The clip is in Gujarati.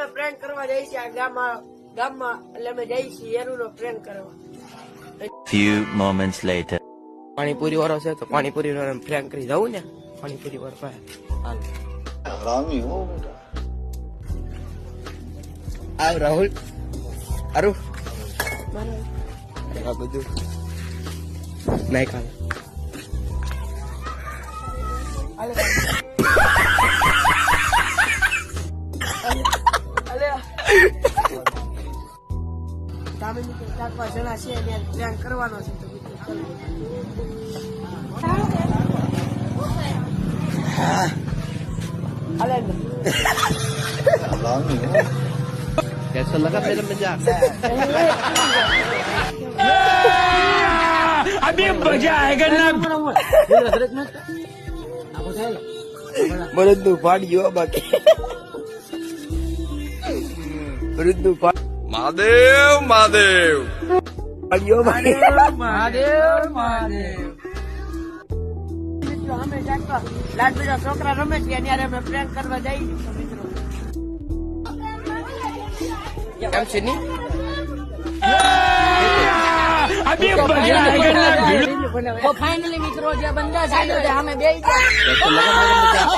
અમે પ્રેન્ક કરવા જઈએ છીએ આ ગામમાં એટલે અમે જઈએ છીએ એરુનો પ્રેન્ક કરવા. Few moments later. પાણીપુરી વાળો છે તો પાણીપુરી વાળો પ્રેન્ક કરી જવું ને. પાણીપુરી વાળો પાસે હાલ હરામી હો બેટા. આવ રાહુલ અરુ આ બધું નહીં ખાવ. તમે 4-5 જણા છે એને પ્રેન્ક કરવાનો છે તો હરામી હો. कैसा लगा मेरा मजाक? अभी मजा आएगा ना. મરદ નું ફાડ્યો બાકી મરદ નું મહાદેવ મહાદેવ. ફાડ્યો બાકી. મિત્રો અમે લાડ બીજા છોકરા રમે છે ત્યારે અમે પ્રેન્ક કરવા જઈએ છીએ મિત્રો. કેમ છે ની તો ફાઇનલી મિત્રો જે બંદા છે ને અમે બે कैसा लगा मेरा मजाक?